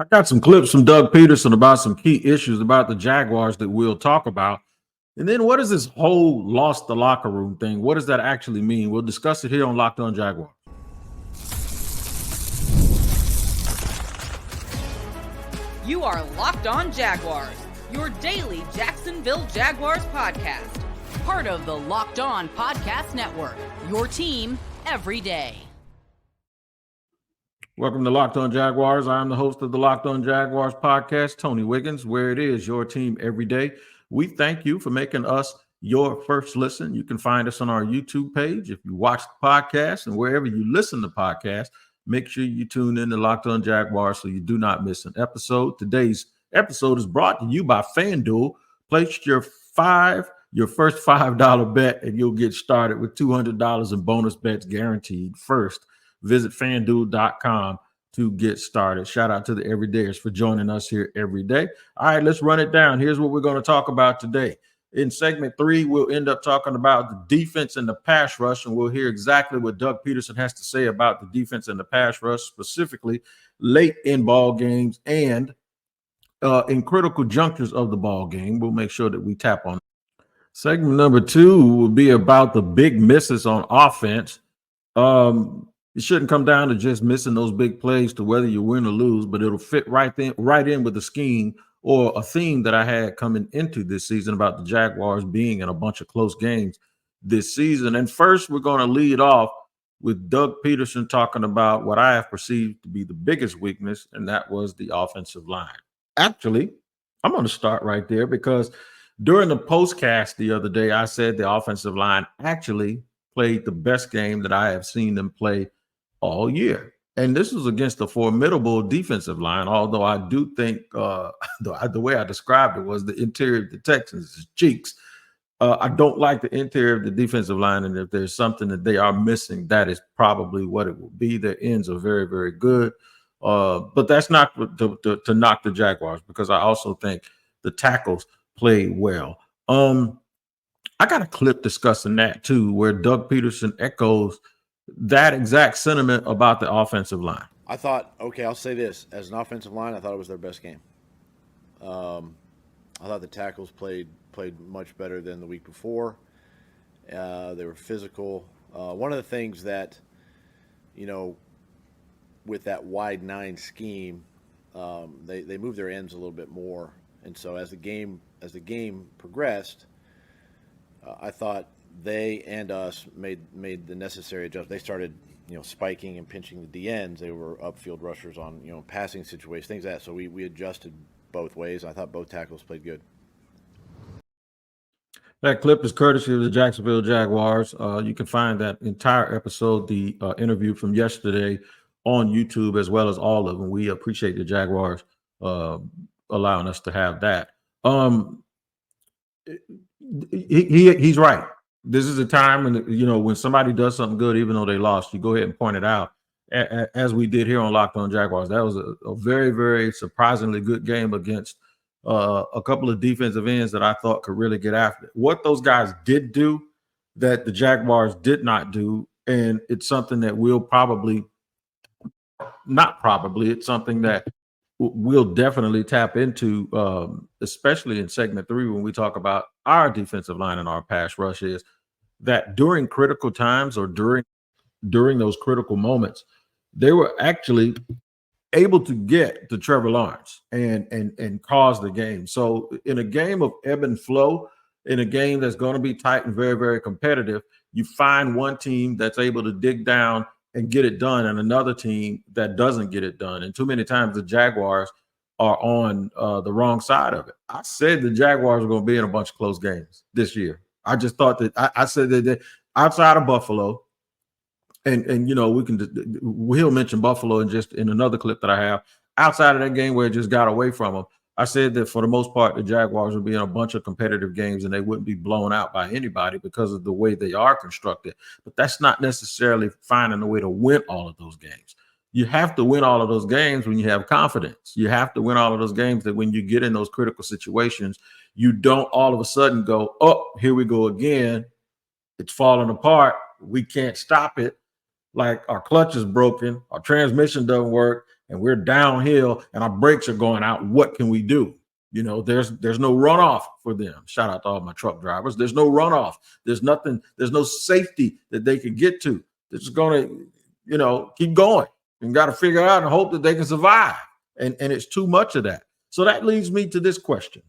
I got some clips from Doug Peterson about some key issues about the Jaguars that we'll talk about. And then what is this whole lost the locker room thing? What does that actually mean? We'll discuss it here on Locked On Jaguars. You are Locked On Jaguars, your daily Jacksonville Jaguars podcast. Part of the Locked On Podcast Network, your team every day. Welcome to Locked On Jaguars. I'm the host of the Locked On Jaguars podcast, Tony Wiggins, where it is your team every day. We thank you for making us your first listen. You can find us on our YouTube page. If you watch the podcast and wherever you listen to podcasts, make sure you tune in to Locked On Jaguars so you do not miss an episode. Today's episode is brought to you by FanDuel. Place your first $5 bet and you'll get started with $200 in bonus bets guaranteed. First, visit FanDuel.com to get started. Shout out to the everydayers for joining us here every day. All right, let's run it down. Here's what we're going to talk about today. In segment 3, we'll end up talking about the defense and the pass rush, and we'll hear exactly what Doug Peterson has to say about the defense and the pass rush, specifically late in ball games and in critical junctures of the ball game. We'll make sure that we tap on it. Segment number 2 will be about the big misses on offense. It shouldn't come down to just missing those big plays to whether you win or lose, but it'll fit right in with the scheme or a theme that I had coming into this season about the Jaguars being in a bunch of close games this season. And first, we're going to lead off with Doug Peterson talking about what I have perceived to be the biggest weakness, and that was the offensive line. Actually, I'm going to start right there because during the postcast the other day, I said the offensive line actually played the best game that I have seen them play all year. And this was against a formidable defensive line, although I do think the way I described it was the interior of the Texans' cheeks. I don't like the interior of the defensive line, and if there's something that they are missing, that is probably what it will be. Their ends are very, very good. But that's not to knock the Jaguars, because I also think the tackles played well. I got a clip discussing that too, where Doug Peterson echoes that exact sentiment about the offensive line. I thought, okay, I'll say this. As an offensive line, I thought it was their best game. I thought the tackles played much better than the week before. They were physical. One of the things that, with that wide 9 scheme, they moved their ends a little bit more. And so as the game progressed, I thought they and us made the necessary adjustments. They started, spiking and pinching the D ends. They were upfield rushers on, passing situations, things like that. So we adjusted both ways. I thought both tackles played good. That clip is courtesy of the Jacksonville Jaguars. You can find that entire episode, the interview from yesterday, on YouTube, as well as all of them. We appreciate the Jaguars allowing us to have that. He's right. This is a time when, when somebody does something good, even though they lost, you go ahead and point it out, as we did here on Locked On Jaguars. That was a very, very surprisingly good game against a couple of defensive ends that I thought could really get after it. What those guys did do that the Jaguars did not do, and it's something that it's something that we'll definitely tap into, especially in segment 3 when we talk about our defensive line and our pass rush, is that during critical times or during those critical moments, they were actually able to get to Trevor Lawrence and cause the game. So in a game of ebb and flow, in a game that's going to be tight and very, very competitive, you find one team that's able to dig down and get it done, and another team that doesn't get it done. And too many times the Jaguars are on the wrong side of it. I said the Jaguars are going to be in a bunch of close games this year. I just thought that I said that outside of Buffalo, and we'll mention Buffalo in another clip that I have. Outside of that game where it just got away from them, I said that for the most part, the Jaguars would be in a bunch of competitive games and they wouldn't be blown out by anybody because of the way they are constructed. But that's not necessarily finding a way to win all of those games. You have to win all of those games when you have confidence. You have to win all of those games that when you get in those critical situations, you don't all of a sudden go, oh, here we go again. It's falling apart. We can't stop it. Like our clutch is broken. Our transmission doesn't work. and we're downhill and our brakes are going out, what can we do? You know, there's no runoff for them. Shout out to all my truck drivers. There's no runoff. There's nothing. There's no safety that they can get to. They're just going to, you know, keep going and got to figure out and hope that they can survive. And it's too much of that. So that leads me to this question.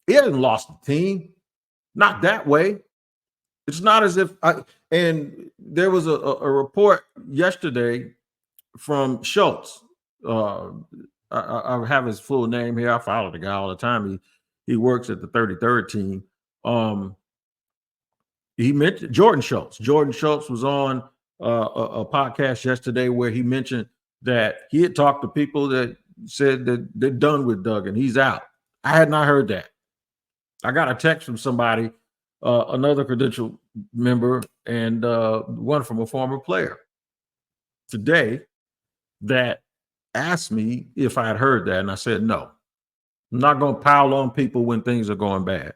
He hasn't lost the team. Not that way. It's not as if and there was a report yesterday from Schultz. I have his full name here. I follow the guy all the time. He works at the 33rd team. He mentioned Jordan Schultz. Jordan Schultz was on a podcast yesterday where he mentioned that he had talked to people that said that they're done with Doug and he's out. I had not heard that. I got a text from somebody, another credential member, and one from a former player today that asked me if I had heard that, and I said no. I'm not going to pile on people when things are going bad.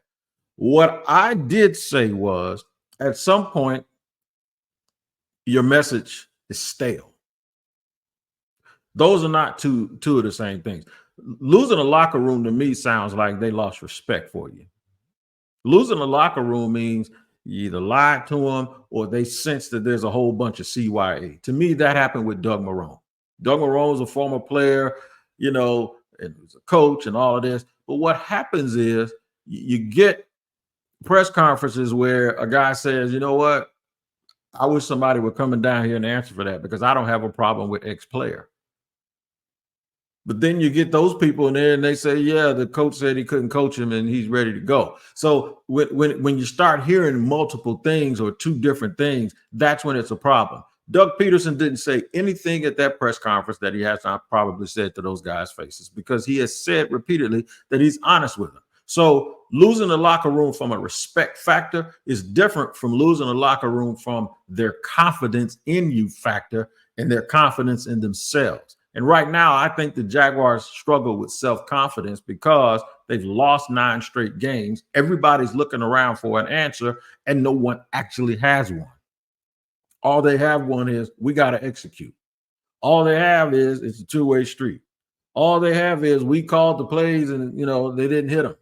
What I did say was, at some point, your message is stale. Those are not two of the same things. Losing a locker room to me sounds like they lost respect for you. Losing a locker room means you either lied to them or they sense that there's a whole bunch of CYA. To me, that happened with Doug Marrone. Doug Marrone was a former player, you know, and was a coach and all of this. But what happens is you get press conferences where a guy says, you know what, I wish somebody would come down here and answer for that because I don't have a problem with X player. But then you get those people in there and they say, yeah, the coach said he couldn't coach him and he's ready to go. So when you start hearing multiple things or two different things, that's when it's a problem. Doug Peterson didn't say anything at that press conference that he has not probably said to those guys' faces because he has said repeatedly that he's honest with them. So losing the locker room from a respect factor is different from losing a locker room from their confidence in you factor and their confidence in themselves. And right now, I think the Jaguars struggle with self-confidence because they've lost 9 straight games. Everybody's looking around for an answer, and no one actually has one. All they have one is we got to execute. All they have is it's a two-way street. All they have is we called the plays and, you know, they didn't hit them.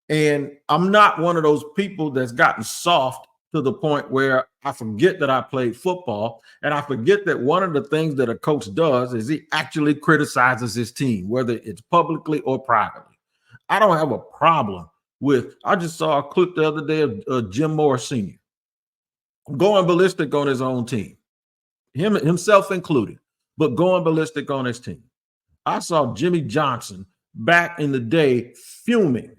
And I'm not one of those people that's gotten soft to the point where I forget that I played football and I forget that one of the things that a coach does is he actually criticizes his team, whether it's publicly or privately. I don't have a problem with, I just saw a clip the other day of Jim Moore Sr. going ballistic on his own team, himself included, but going ballistic on his team. I saw Jimmy Johnson back in the day fuming,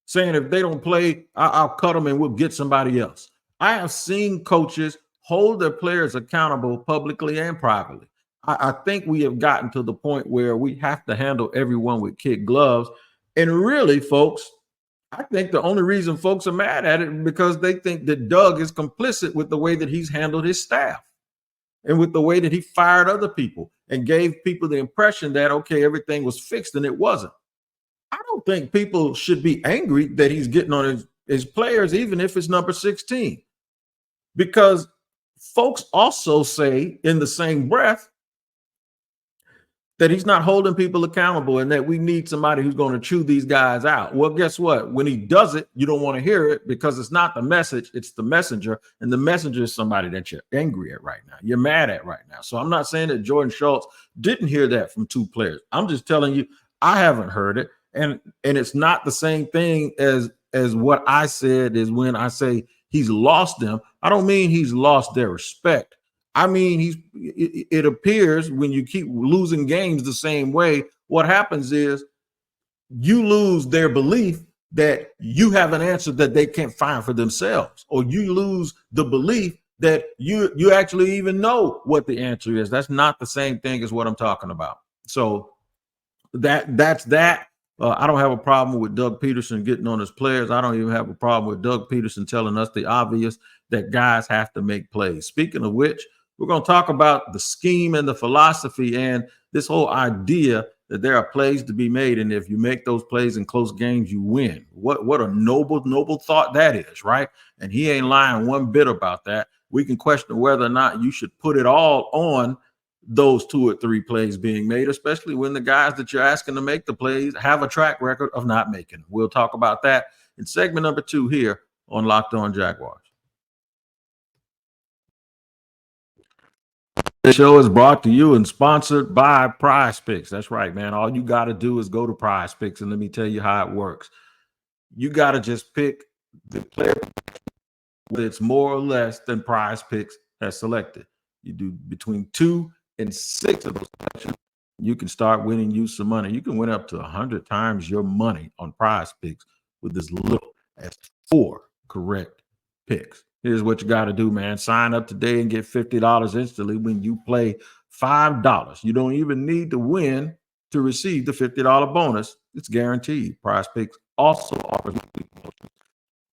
saying if they don't play, I'll cut them and we'll get somebody else. I have seen coaches hold their players accountable publicly and privately. I think we have gotten to the point where we have to handle everyone with kid gloves. And really, folks, I think the only reason folks are mad at it is because they think that Doug is complicit with the way that he's handled his staff and with the way that he fired other people and gave people the impression that, okay, everything was fixed and it wasn't. I don't think people should be angry that he's getting on his players, even if it's number 16, because folks also say in the same breath that he's not holding people accountable and that we need somebody who's going to chew these guys out. Well, guess what? When he does it, you don't want to hear it because it's not the message, it's the messenger. And the messenger is somebody that you're angry at right now. You're mad at right now. So I'm not saying that Jordan Schultz didn't hear that from 2 players. I'm just telling you, I haven't heard it. And it's not the same thing as what I said is when I say he's lost them. I don't mean he's lost their respect. I mean, it appears when you keep losing games the same way, what happens is you lose their belief that you have an answer that they can't find for themselves, or you lose the belief that you actually even know what the answer is. That's not the same thing as what I'm talking about. So that's that. I don't have a problem with Doug Peterson getting on his players. I don't even have a problem with Doug Peterson telling us the obvious that guys have to make plays. Speaking of which, we're going to talk about the scheme and the philosophy and this whole idea that there are plays to be made. And if you make those plays in close games, you win. What a noble thought that is, right? And he ain't lying one bit about that. We can question whether or not you should put it all on those 2 or 3 plays being made, especially when the guys that you're asking to make the plays have a track record of not making. We'll talk about that in segment number 2 here on Locked On Jaguars. The show is brought to you and sponsored by Prize Picks. That's right, man. All you got to do is go to Prize Picks, and let me tell you how it works. You got to just pick the player that's more or less than Prize Picks has selected. You do between 2 and 6 of those selections, you can start winning you some money. You can win up to 100 times your money on Prize Picks with as little as 4 correct picks. Here's what you got to do, man. Sign up today and get $50 instantly when you play $5. You don't even need to win to receive the $50 bonus. It's guaranteed. Prize Picks also offers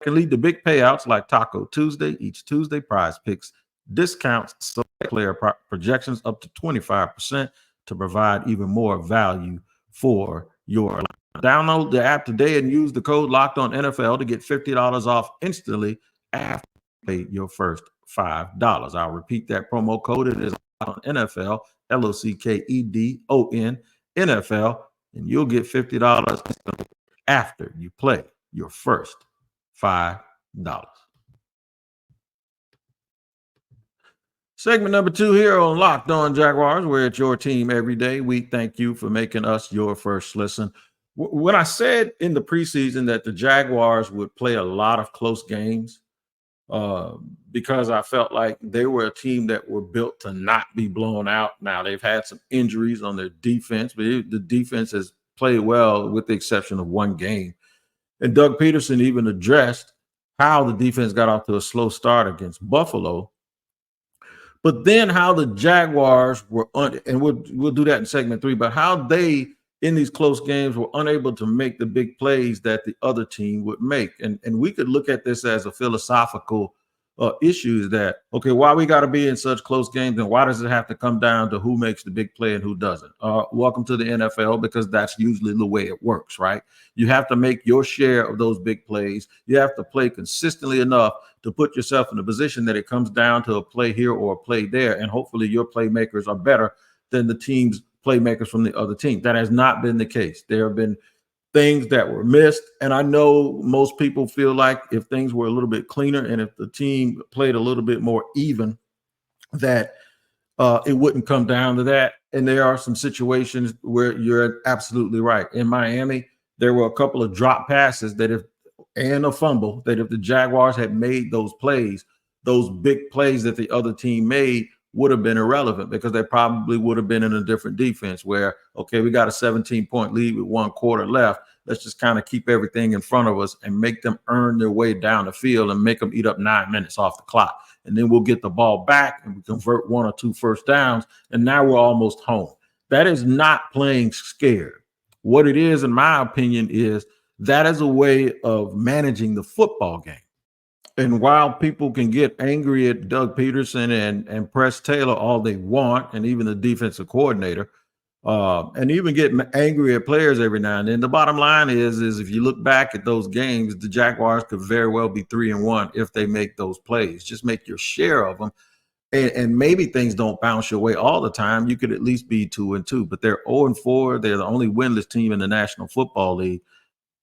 can lead to big payouts like Taco Tuesday. Each Tuesday, Prize Picks discounts select player projections up to 25% to provide even more value for your life. Download the app today and use the code Locked On NFL to get $50 off instantly after you pay your first $5. I'll repeat that promo code. It is Locked On NFL, LOCKEDON NFL, and you'll get $50 instantly after you play your first $5. Segment number 2 here on Locked On Jaguars. We're at your team every day. We thank you for making us your first listen. When I said in the preseason that the Jaguars would play a lot of close games because I felt like they were a team that were built to not be blown out. Now, they've had some injuries on their defense, but the defense has played well with the exception of one game. And Doug Peterson even addressed how the defense got off to a slow start against Buffalo. But then how the Jaguars were, and we'll do that in segment 3, but how they, in these close games, were unable to make the big plays that the other team would make. And we could look at this as a philosophical issue that, okay, why we got to be in such close games and why does it have to come down to who makes the big play and who doesn't? Welcome to the NFL, because that's usually the way it works, right? You have to make your share of those big plays. You have to play consistently enough to put yourself in a position that it comes down to a play here or a play there, and hopefully your playmakers are better than the team's playmakers from the other team. That has not been the case. There have been things that were missed, and I know most people feel like if things were a little bit cleaner and if the team played a little bit more even, that it wouldn't come down to that. And there are some situations where you're absolutely right. In Miami, there were a couple of drop passes and a fumble that if the Jaguars had made those plays, those big plays that the other team made would have been irrelevant because they probably would have been in a different defense where, okay, we got a 17-point lead with 1 quarter left. Let's just kind of keep everything in front of us and make them earn their way down the field and make them eat up 9 minutes off the clock. And then we'll get the ball back and we convert 1 or 2 first downs, and now we're almost home. That is not playing scared. What it is, in my opinion, is that is a way of managing the football game. And while people can get angry at Doug Peterson and Press Taylor all they want, and even the defensive coordinator, and even get angry at players every now and then, the bottom line is if you look back at those games, the Jaguars could very well be 3-1 if they make those plays. Just make your share of them. And maybe things don't bounce your way all the time. You could at least be 2-2, but they're 0-4. They're the only winless team in the National Football League.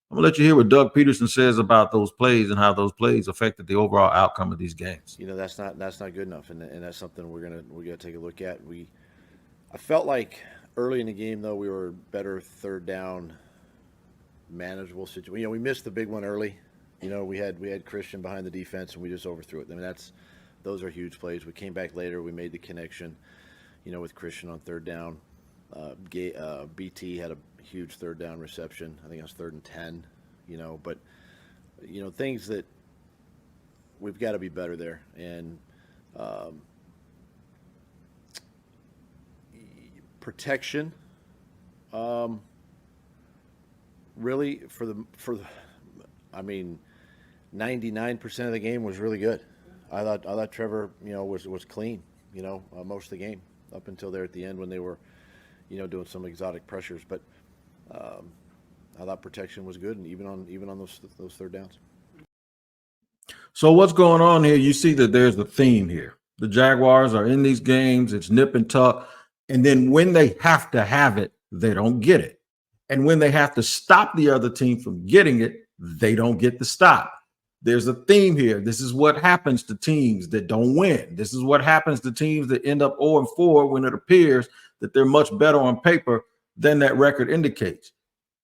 I'm going to let you hear what Doug Peterson says about those plays and how those plays affected the overall outcome of these games. You know, that's not good enough, and that's something we're gonna take a look at. I felt like early in the game, though, we were better third down, manageable situation. You know, we missed the big one early. You know, we had Christian behind the defense, and we just overthrew it. I mean, those are huge plays. We came back later. We made the connection, you know, with Christian on third down. BT had a huge third down reception. I think it was 3rd and 10, you know, but, you know, things that we've got to be better there. And protection, really I mean, 99% of the game was really good. I thought Trevor, you know, was clean, you know, most of the game up until there at the end when they were, you know, doing some exotic pressures. But I thought protection was good, and even on those third downs. So what's going on here? You see that there's a theme here. The Jaguars are in these games. It's nip and tuck. And then when they have to have it, they don't get it. And when they have to stop the other team from getting it, they don't get the stop. There's a theme here. This is what happens to teams that don't win. This is what happens to teams that end up 0-4 when it appears that they're much better on paper than that record indicates.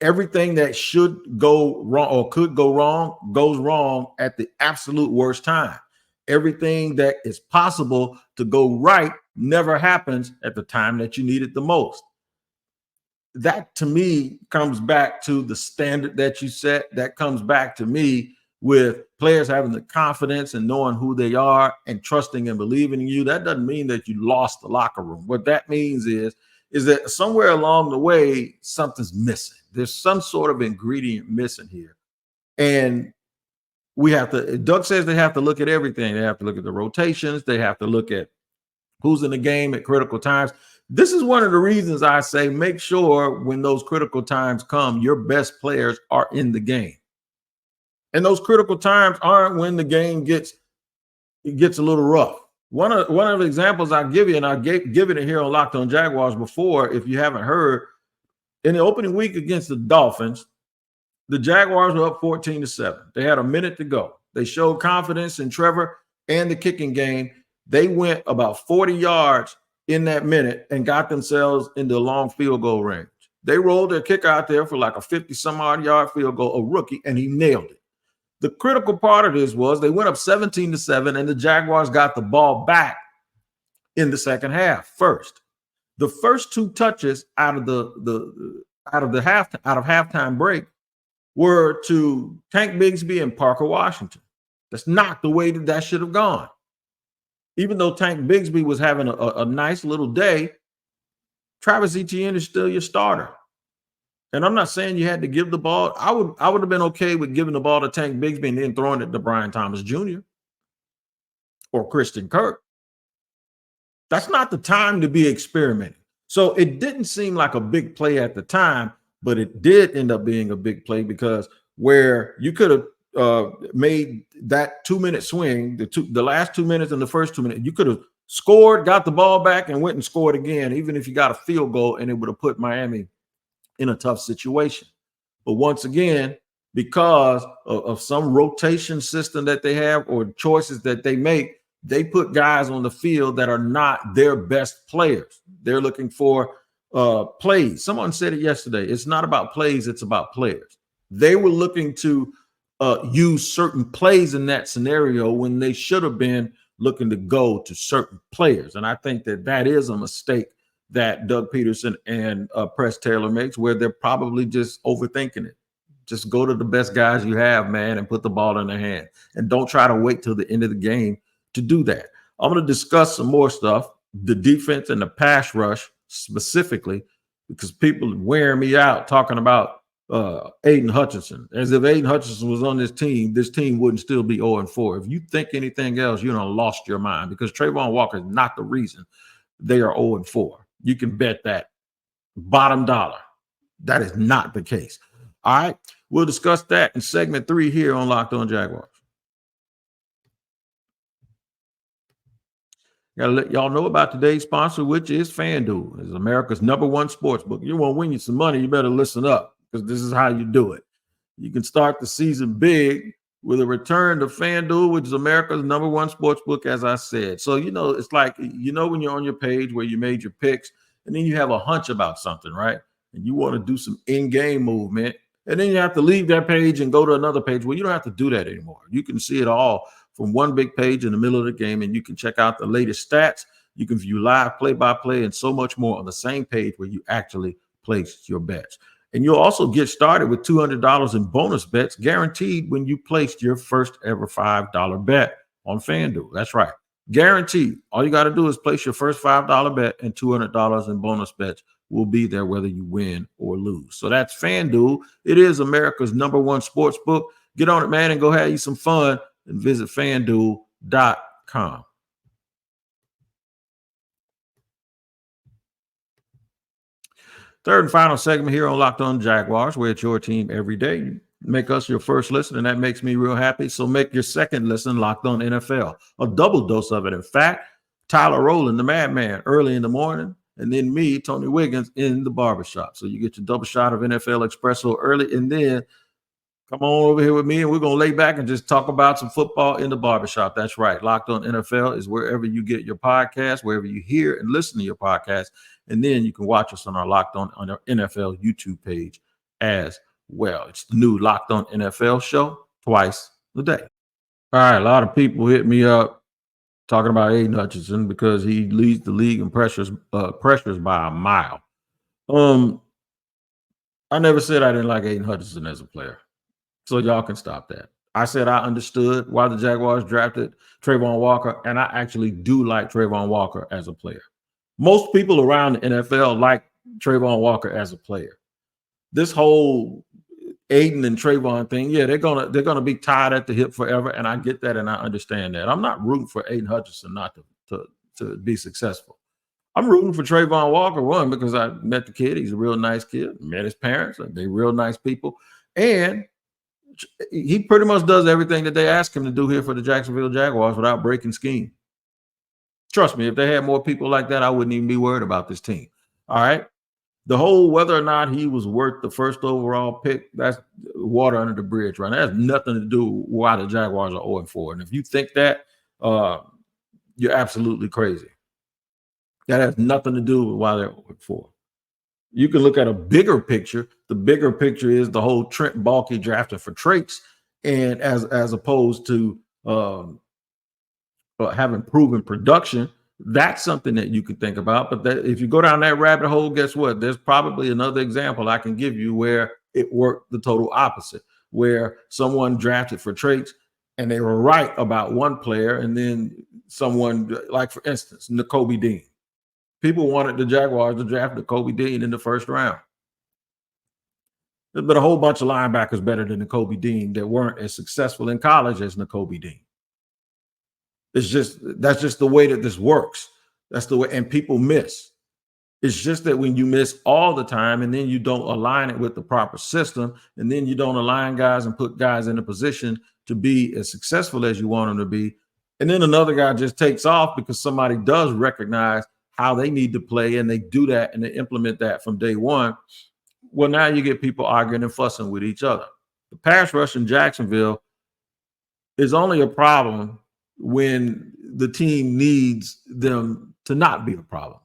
Everything that should go wrong or could go wrong goes wrong at the absolute worst time. Everything that is possible to go right never happens at the time that you need it the most. That to me comes back to the standard that you set. That comes back to me with players having the confidence and knowing who they are and trusting and believing in you. That doesn't mean that you lost the locker room. What that means is that somewhere along the way, something's missing. There's some sort of ingredient missing here. And we have to, Doug says they have to look at everything. They have to look at the rotations. They have to look at who's in the game at critical times. This is one of the reasons I say make sure when those critical times come, your best players are in the game. And those critical times aren't when the game gets a little rough. One of the examples I give you, and I've given it here on Locked On Jaguars before, if you haven't heard, in the opening week against the Dolphins, the Jaguars were up 14-7. They had a minute to go. They showed confidence in Trevor and the kicking game. They went about 40 yards in that minute and got themselves into a long field goal range. They rolled their kicker out there for like a 50-some-odd yard field goal, a rookie, and he nailed it. The critical part of this was they went up 17-7, and the Jaguars got the ball back in the second half first. The first two touches out of halftime break were to Tank Bigsby and Parker Washington. That's not the way that should have gone. Even though Tank Bigsby was having a nice little day, Travis Etienne is still your starter. And I'm not saying you had to give the ball. I would have been okay with giving the ball to Tank Bigsby and then throwing it to Brian Thomas Jr. or Christian Kirk. That's not the time to be experimenting. So it didn't seem like a big play at the time, but it did end up being a big play because where you could have made that 2-minute swing, the last 2 minutes and the first 2 minutes, you could have scored, got the ball back, and went and scored again, even if you got a field goal, and it would have put Miami in a tough situation. But once again, because of some rotation system that they have or choices that they make, they put guys on the field that are not their best players. They're looking for plays. Someone said it yesterday. It's not about plays, it's about players. They were looking to use certain plays in that scenario when they should have been looking to go to certain players. And I think that is a mistake that Doug Peterson and Press Taylor makes, where they're probably just overthinking it. Just go to the best guys you have, man, and put the ball in their hand. And don't try to wait till the end of the game to do that. I'm going to discuss some more stuff, the defense and the pass rush specifically, because people are wearing me out talking about Aiden Hutchinson. As if Aiden Hutchinson was on this team wouldn't still be 0-4. If you think anything else, you done lost your mind, because Travon Walker is not the reason they are 0-4. You can bet that bottom dollar. That is not the case. All right. We'll discuss that in segment 3 here on Locked On Jaguars. Gotta let y'all know about today's sponsor, which is FanDuel. It's America's #1 sports book. You want to win you some money, you better listen up, because this is how you do it. You can start the season big with a return to FanDuel, which is America's #1 sports book, as I said. So, it's like, when you're on your page where you made your picks, and then you have a hunch about something, right? And you want to do some in-game movement, and then you have to leave that page and go to another page. Well, you don't have to do that anymore. You can see it all from one big page in the middle of the game, and you can check out the latest stats. You can view live play-by-play and so much more on the same page where you actually place your bets. And you'll also get started with $200 in bonus bets guaranteed when you placed your first ever $5 bet on FanDuel. That's right. Guaranteed. All you got to do is place your first $5 bet, and $200 in bonus bets will be there whether you win or lose. So that's FanDuel. It is America's #1 sports book. Get on it, man, and go have you some fun, and visit FanDuel.com. Third and final segment here on Locked On Jaguars, where it's your team every day. You make us your first listen, and that makes me real happy. So make your second listen Locked On NFL, a double dose of it. In fact, Tyler Rowland, the madman, early in the morning, and then me, Tony Wiggins, in the barbershop. So you get your double shot of NFL Espresso early, and then come on over here with me, and we're going to lay back and just talk about some football in the barbershop. That's right. Locked On NFL is wherever you get your podcast, wherever you hear and listen to your podcast. And then you can watch us on our Locked On our NFL YouTube page as well. It's the new Locked On NFL show twice a day. All right, a lot of people hit me up talking about Aiden Hutchinson because he leads the league in pressures by a mile. I never said I didn't like Aiden Hutchinson as a player, so y'all can stop that. I said I understood why the Jaguars drafted Travon Walker, and I actually do like Travon Walker as a player. Most people around the NFL like Travon Walker as a player. This whole Aiden and Travon thing, yeah, they're gonna be tied at the hip forever, and I get that and I understand that. I'm not rooting for Aiden Hutchinson not to be successful. I'm rooting for Travon Walker, one, because I met the kid. He's a real nice kid. Met his parents. They're real nice people. And he pretty much does everything that they ask him to do here for the Jacksonville Jaguars without breaking scheme. Trust me, if they had more people like that, I wouldn't even be worried about this team. All right? The whole whether or not he was worth the first overall pick, that's water under the bridge, right? That has nothing to do with why the Jaguars are 0-4. And if you think that, you're absolutely crazy. That has nothing to do with why they're 0-4. You can look at a bigger picture. The bigger picture is the whole Trent Baalke drafted for traits, and as opposed to having proven production. That's something that you could think about. But that, if you go down that rabbit hole, guess what? There's probably another example I can give you where it worked the total opposite, where someone drafted for traits and they were right about one player, and then someone, like for instance, Nakobe Dean. People wanted the Jaguars to draft Nakobe Dean in the first round. There's been a whole bunch of linebackers better than Nakobe Dean that weren't as successful in college as Nakobe Dean. That's just the way that this works. That's the way, and people miss. It's just that when you miss all the time and then you don't align it with the proper system, and then you don't align guys and put guys in a position to be as successful as you want them to be, and then another guy just takes off because somebody does recognize how they need to play, and they do that and they implement that from day one. Well, now you get people arguing and fussing with each other. The pass rush in Jacksonville is only a problem when the team needs them to not be a problem.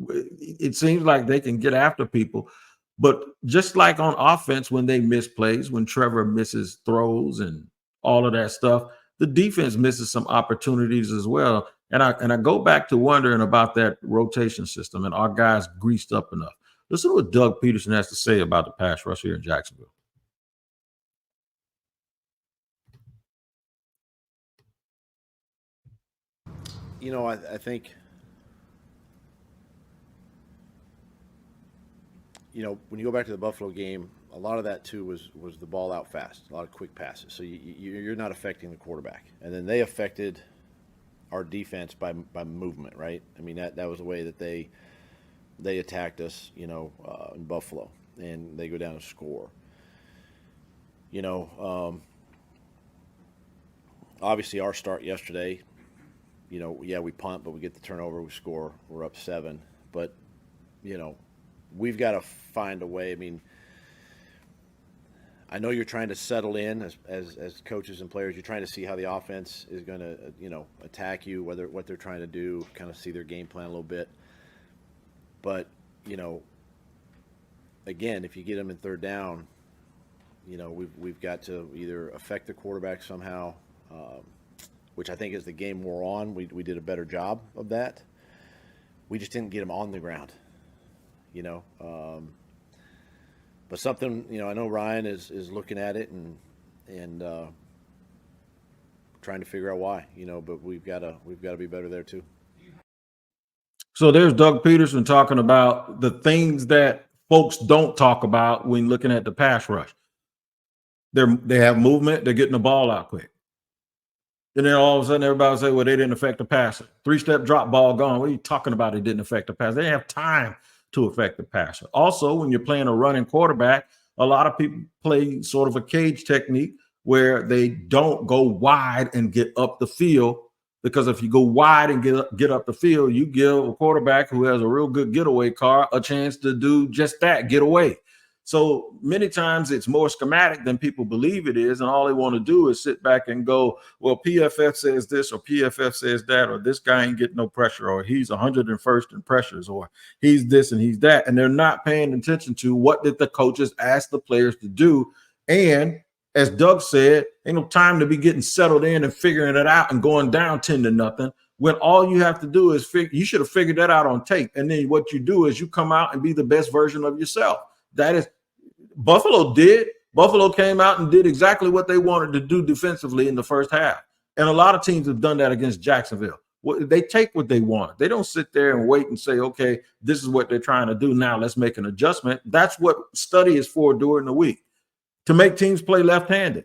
It seems like they can get after people, but just like on offense, when they miss plays, when Trevor misses throws and all of that stuff, the defense misses some opportunities as well. And I go back to wondering about that rotation system, and our guys greased up enough. Listen to what Doug Peterson has to say about the pass rush here in Jacksonville. You know, I think, you know, when you go back to the Buffalo game, a lot of that too was the ball out fast, a lot of quick passes. So you're not affecting the quarterback, and then they affected our defense by movement, right? I mean, that was the way that they attacked us, you know, in Buffalo, and they go down and score. You know, obviously our start yesterday, you know, yeah, we punt, but we get the turnover, we score, we're up 7. But, you know, we've got to find a way. I mean, I know you're trying to settle in as coaches and players. You're trying to see how the offense is going to, you know, attack you, what they're trying to do, kind of see their game plan a little bit. But, you know, again, if you get them in third down, you know, we've got to either affect the quarterback somehow, which I think as the game wore on, we did a better job of that. We just didn't get them on the ground, you know. But something, you know, I know Ryan is looking at it and trying to figure out why, you know. But we've got to be better there too. So there's Doug Peterson talking about the things that folks don't talk about when looking at the pass rush. They have movement. They're getting the ball out quick. And then all of a sudden, everybody will say, well, they didn't affect the passer. 3-step drop ball gone. What are you talking about? It didn't affect the passer. They didn't have time to affect the passer. Also, when you're playing a running quarterback, a lot of people play sort of a cage technique where they don't go wide and get up the field. because if you go wide and get up the field, you give a quarterback who has a real good getaway car a chance to do just that, get away. So many times it's more schematic than people believe it is, and all they want to do is sit back and go, well, PFF says this or PFF says that, or this guy ain't getting no pressure, or he's 101st in pressures, or he's this and he's that, and they're not paying attention to what did the coaches ask the players to do. And as Doug said, ain't no time to be getting settled in and figuring it out and going down 10-0 when all you have to do is you should have figured that out on tape. And then what you do is you come out and be the best version of yourself. That is Buffalo did. Buffalo came out and did exactly what they wanted to do defensively in the first half. And a lot of teams have done that against Jacksonville. They take what they want. They don't sit there and wait and say, okay, this is what they're trying to do. Now let's make an adjustment. That's what study is for during the week, to make teams play left-handed.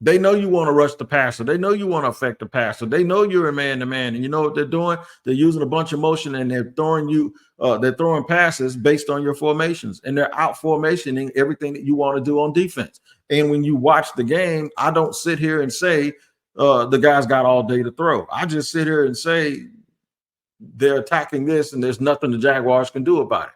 They know you want to rush the passer. They know you want to affect the passer. They know you're a man-to-man. And you know what they're doing? They're using a bunch of motion, and they're throwing passes based on your formations. And they're out formationing everything that you want to do on defense. And when you watch the game, I don't sit here and say the guy's got all day to throw. I just sit here and say they're attacking this, and there's nothing the Jaguars can do about it.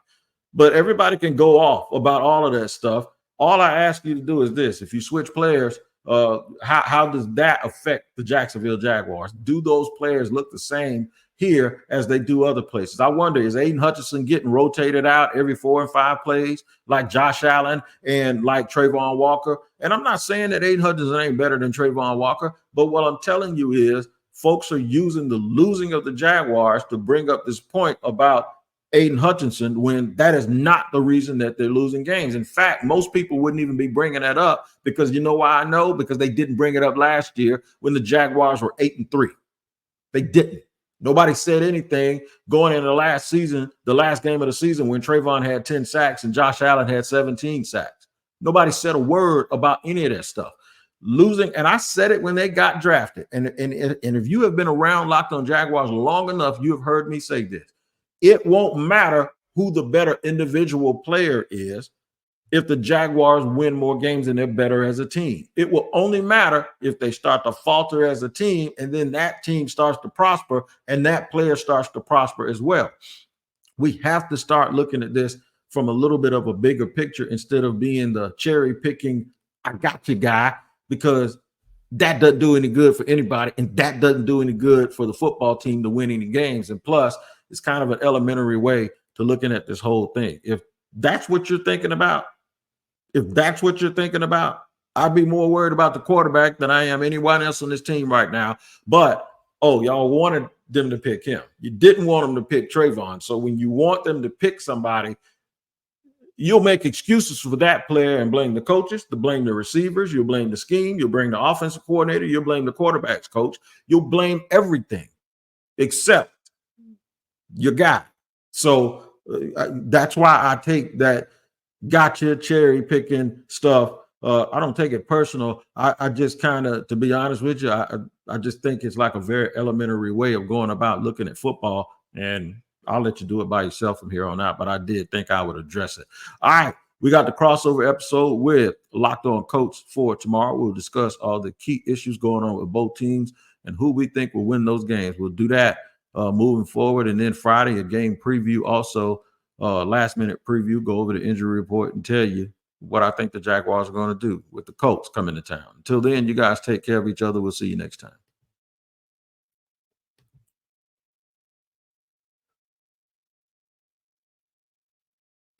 But everybody can go off about all of that stuff. All I ask you to do is this. If you switch players, how does that affect the Jacksonville Jaguars? Do those players look the same here as they do other places? I wonder, is Aiden Hutchinson getting rotated out every 4 and 5 plays like Josh Allen and like Travon Walker? And I'm not saying that Aiden Hutchinson ain't better than Travon Walker, but what I'm telling you is folks are using the losing of the Jaguars to bring up this point about Aiden Hutchinson when that is not the reason that they're losing games. In fact, most people wouldn't even be bringing that up because you know why I know? Because they didn't bring it up last year when the Jaguars were 8-3. They didn't. Nobody said anything going into the last season, the last game of the season when Travon had 10 sacks and Josh Allen had 17 sacks. Nobody said a word about any of that stuff. Losing, and I said it when they got drafted. And if you have been around Locked On Jaguars long enough, you have heard me say this. It won't matter who the better individual player is if the Jaguars win more games and they're better as a team. It will only matter if they start to falter as a team, and then that team starts to prosper and that player starts to prosper as well. We have to start looking at this from a little bit of a bigger picture instead of being the cherry picking, I got you guy, because that doesn't do any good for anybody, and that doesn't do any good for the football team to win any games. And plus, it's kind of an elementary way to looking at this whole thing. If that's what you're thinking about, I'd be more worried about the quarterback than I am anyone else on this team right now. But, y'all wanted them to pick him. You didn't want them to pick Travon. So when you want them to pick somebody, you'll make excuses for that player and blame the coaches, to blame the receivers, you'll blame the scheme, you'll blame the offensive coordinator, you'll blame the quarterback's coach, you'll blame everything except your guy. So that's why I take that gotcha cherry picking stuff. I don't take it personal. I just kind of, to be honest with you, I just think it's like a very elementary way of going about looking at football, and I'll let you do it by yourself from here on out, but I did think I would address it. All right, we got the crossover episode with Locked On Coach for tomorrow. We'll discuss all the key issues going on with both teams and who we think will win those games. We'll do that moving forward. And then Friday, a game preview, also last minute preview, go over the injury report and tell you what I think the Jaguars are going to do with the Colts coming to town. Until then, you guys take care of each other. We'll see you next time.